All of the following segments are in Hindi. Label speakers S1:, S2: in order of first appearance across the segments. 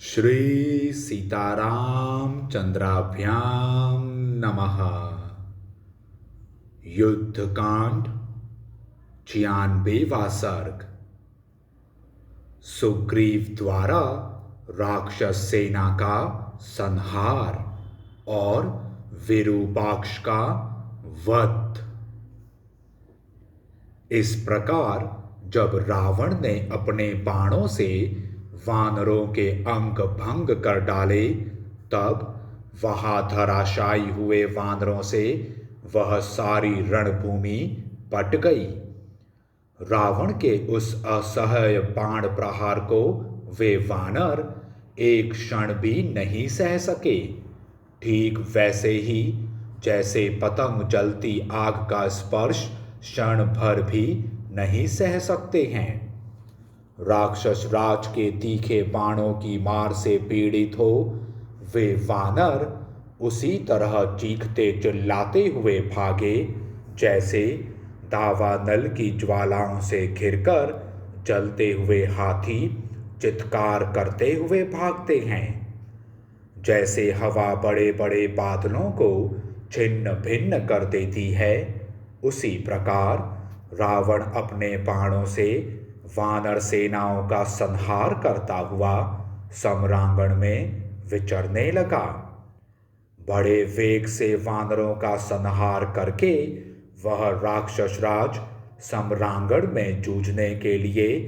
S1: श्री सीताराम चंद्राभ्याम नमः। युद्धकांड 96वां सर्ग। सुग्रीव द्वारा राक्षस सेना का संहार और विरूपाक्ष का वध। इस प्रकार जब रावण ने अपने बाणों से वानरों के अंग भंग कर डाले, तब वहां धराशायी हुए वानरों से वह सारी रणभूमि पट गई। रावण के उस असह्य बाण प्रहार को वे वानर एक क्षण भी नहीं सह सके। ठीक वैसे ही जैसे पतंग जलती आग का स्पर्श क्षण भर भी नहीं सह सकते हैं। राक्षस राज के तीखे बाणों की मार से पीड़ित हो वे वानर उसी तरह चीखते चिल्लाते हुए भागे जैसे दावानल की ज्वालाओं से घिरकर जलते हुए हाथी चित्कार करते हुए भागते हैं। जैसे हवा बड़े बड़े बादलों को छिन्न भिन्न कर देती है, उसी प्रकार रावण अपने बाणों से वानर सेनाओं का संहार करता हुआ सम्रांगण में विचरने लगा। बड़े वेग से वानरों का संहार करके वह राक्षस राज सम्रांगण में जूझने के लिए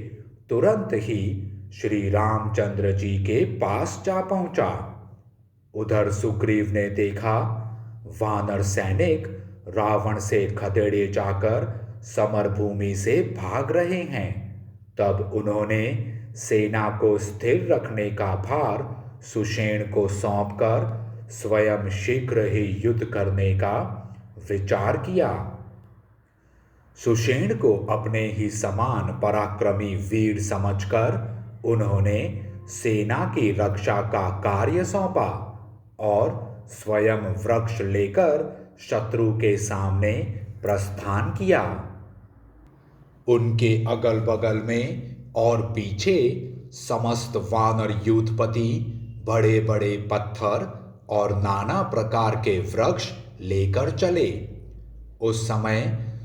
S1: तुरंत ही श्री रामचंद्र जी के पास जा पहुंचा। उधर सुग्रीव ने देखा वानर सैनिक रावण से खदेड़े जाकर समरभूमि से भाग रहे हैं। तब उन्होंने सेना को स्थिर रखने का भार सुषेण को सौंपकर स्वयं शीघ्र ही युद्ध करने का विचार किया। सुषेण को अपने ही समान पराक्रमी वीर समझकर उन्होंने सेना की रक्षा का कार्य सौंपा और स्वयं वृक्ष लेकर शत्रु के सामने प्रस्थान किया। उनके अगल बगल में और पीछे समस्त वानर युद्धपति बड़े बड़े पत्थर और नाना प्रकार के वृक्ष लेकर चले। उस समय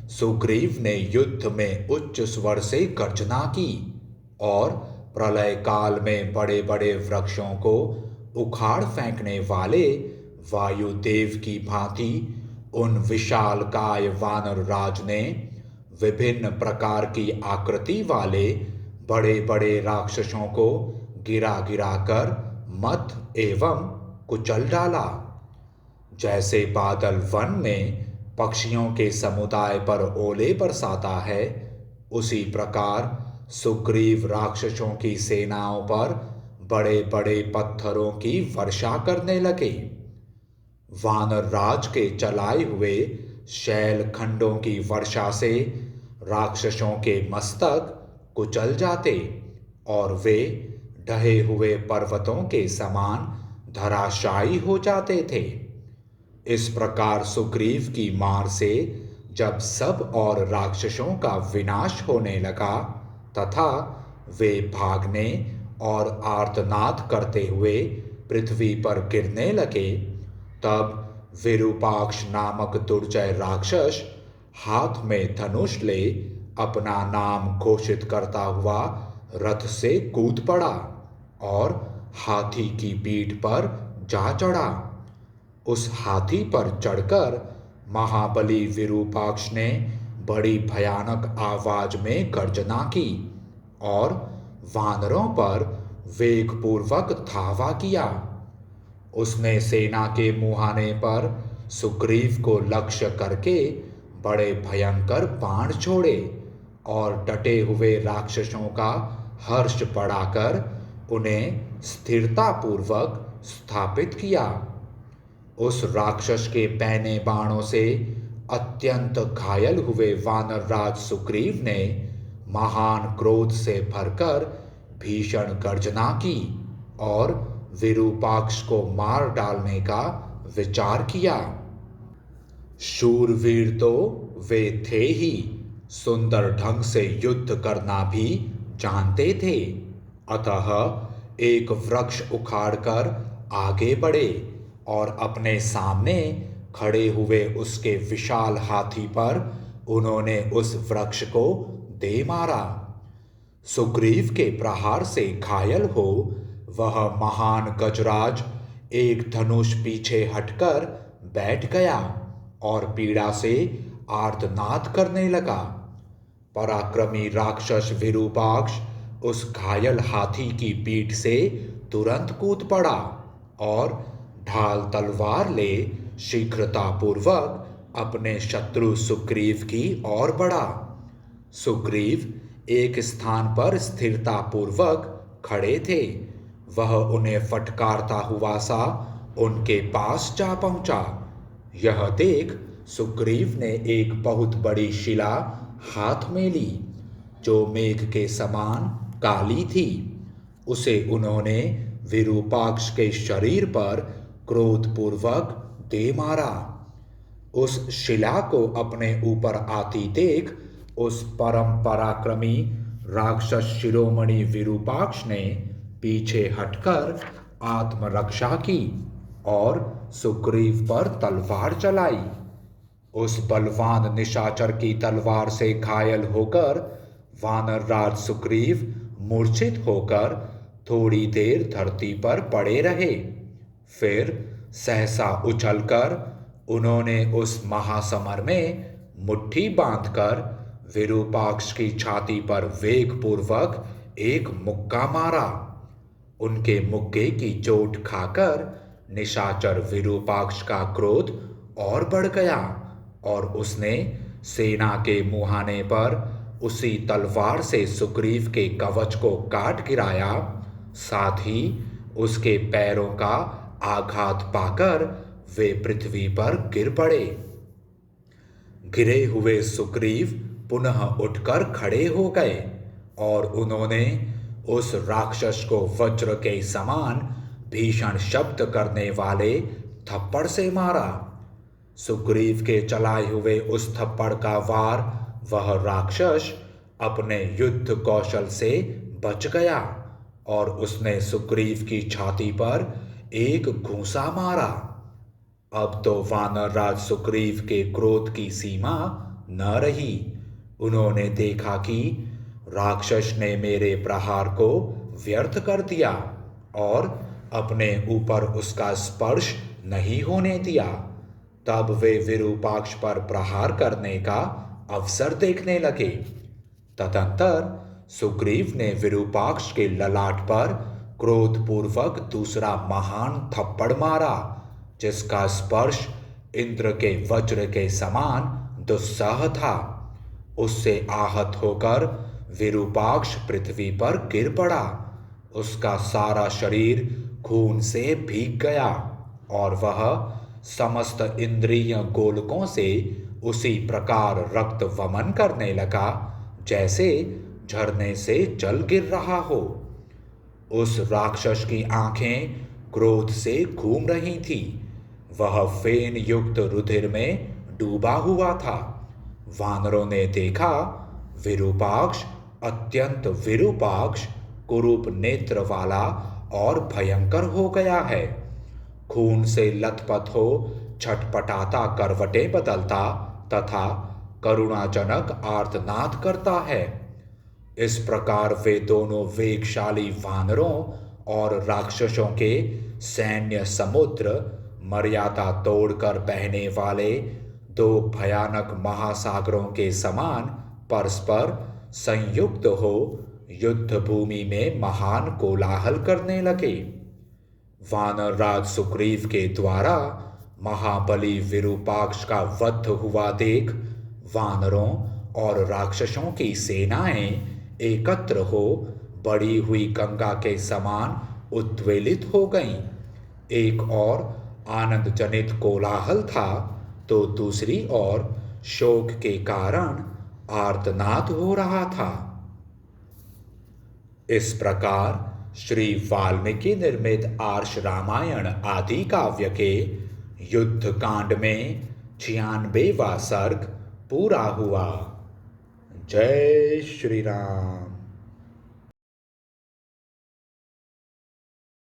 S1: सुग्रीव ने युद्ध में उच्च स्वर से गर्जना की और प्रलय काल में बड़े बड़े वृक्षों को उखाड़ फेंकने वाले वायुदेव की भांति उन विशालकाय वानर राज ने विभिन्न प्रकार की आकृति वाले बड़े बड़े राक्षसों को गिरा गिरा कर मत एवं कुचल डाला। जैसे बादल वन में पक्षियों के समुदाय पर ओले बरसाता है, उसी प्रकार सुग्रीव राक्षसों की सेनाओं पर बड़े बड़े पत्थरों की वर्षा करने लगे। वानर राज के चलाए हुए शैल खंडों की वर्षा से राक्षसों के मस्तक कुचल जाते और वे ढहे हुए पर्वतों के समान धराशायी हो जाते थे। इस प्रकार सुग्रीव की मार से जब सब और राक्षसों का विनाश होने लगा तथा वे भागने और आर्तनाद करते हुए पृथ्वी पर गिरने लगे, तब विरूपाक्ष नामक दुर्जय राक्षस हाथ में धनुष ले अपना नाम घोषित करता हुआ रथ से कूद पड़ा और हाथी की पीठ पर जा चढ़ा। उस हाथी पर चढ़कर महाबली विरूपाक्ष ने बड़ी भयानक आवाज में गर्जना की और वानरों पर वेगपूर्वक धावा किया। उसने सेना के मुहाने पर सुग्रीव को लक्ष्य करके बड़े भयंकर बाण छोड़े और डटे हुए राक्षसों का हर्ष बढ़ाकर उन्हें स्थिरतापूर्वक स्थापित किया। उस राक्षस के पैने बाणों से अत्यंत घायल हुए वानर राज सुग्रीव ने महान क्रोध से भरकर भीषण गर्जना की और विरूपाक्ष को मार डालने का विचार किया। शूरवीर तो वे थे ही, सुंदर ढंग से युद्ध करना भी जानते थे। अतः एक वृक्ष उखाड़कर आगे बढ़े और अपने सामने खड़े हुए उसके विशाल हाथी पर उन्होंने उस वृक्ष को दे मारा। सुग्रीव के प्रहार से घायल हो वह महान गजराज एक धनुष पीछे हटकर बैठ गया और पीड़ा से आर्तनाद करने लगा। पराक्रमी राक्षस विरूपाक्ष उस घायल हाथी की पीठ से तुरंत कूद पड़ा और ढाल तलवार ले शीघ्रतापूर्वक अपने शत्रु सुग्रीव की ओर बढ़ा। सुग्रीव एक स्थान पर स्थिरतापूर्वक खड़े थे। वह उन्हें फटकारता हुआ सा उनके पास जा पहुंचा। यह देख सुग्रीव ने एक बहुत बड़ी शिला हाथ में ली जो मेघ के समान काली थी। उसे उन्होंने विरूपाक्ष के शरीर पर क्रोधपूर्वक दे मारा। उस शिला को अपने ऊपर आती देख उस परम पराक्रमी राक्षस शिरोमणि विरूपाक्ष ने पीछे हटकर आत्मरक्षा की और सुग्रीव पर तलवार चलाई। उस बलवान निशाचर की तलवार से घायल होकर वानरराज सुग्रीव मूर्छित होकर थोड़ी देर धरती पर पड़े रहे। फिर सहसा उछलकर उन्होंने उस महासमर में मुट्ठी बांधकर विरूपाक्ष की छाती पर वेगपूर्वक एक मुक्का मारा। उनके मुक्के की चोट खाकर निशाचर विरूपाक्ष का क्रोध और बढ़ गया और उसने सेना के मुहाने पर उसी तलवार से सुग्रीव के कवच को काट गिराया। साथ ही उसके पैरों का आघात पाकर वे पृथ्वी पर गिर पड़े। गिरे हुए सुग्रीव पुनः उठकर खड़े हो गए और उन्होंने उस राक्षस को वज्र के समान भीषण शब्द करने वाले थप्पड़ से मारा। सुग्रीव के चलाए हुए उस थप्पड़ का वार वह राक्षस अपने युद्ध कौशल से बच गया और उसने सुग्रीव की छाती पर एक घूंसा मारा। अब तो वानरराज सुग्रीव के क्रोध की सीमा न रही। उन्होंने देखा कि राक्षस ने मेरे प्रहार को व्यर्थ कर दिया और अपने ऊपर उसका स्पर्श नहीं होने दिया। तब वे विरूपाक्ष पर प्रहार करने का अवसर देखने लगे। तदंतर सुग्रीव ने विरूपाक्ष के ललाट पर क्रोधपूर्वक दूसरा महान थप्पड़ मारा जिसका स्पर्श इंद्र के वज्र के समान दुस्सह था। उससे आहत होकर विरूपाक्ष पृथ्वी पर गिर पड़ा। उसका सारा शरीर खून से भीग गया और वह समस्त इंद्रिय गोलकों से उसी प्रकार रक्त वमन करने लगा जैसे झरने से जल गिर रहा हो। उस राक्षस की आंखें क्रोध से घूम रही थी। वह फेन युक्त रुधिर में डूबा हुआ था। वानरों ने देखा विरूपाक्ष अत्यंत विरूपाक्ष कुरूप नेत्र वाला और भयंकर हो गया है। खून से लथपथ हो छटपटाता करवटें बदलता तथा करुणाजनक आर्तनाद करता है। इस प्रकार वे दोनों वेगशाली वानरों और राक्षसों के सैन्य समुद्र मर्यादा तोड़कर बहने वाले दो भयानक महासागरों के समान परस्पर संयुक्त हो युद्ध भूमि में महान कोलाहल करने लगे। वानरराज सुग्रीव के द्वारा महाबली विरूपाक्ष का वध हुआ देख वानरों और राक्षसों की सेनाएं एकत्र हो बढ़ी हुई गंगा के समान उद्वेलित हो गईं। एक और आनंद जनित कोलाहल था तो दूसरी ओर शोक के कारण आर्तनाद हो रहा था। इस प्रकार श्री वाल्मीकि निर्मित आर्ष रामायण आदि काव्य के युद्ध कांड में 96वां सर्ग पूरा हुआ। जय श्री राम।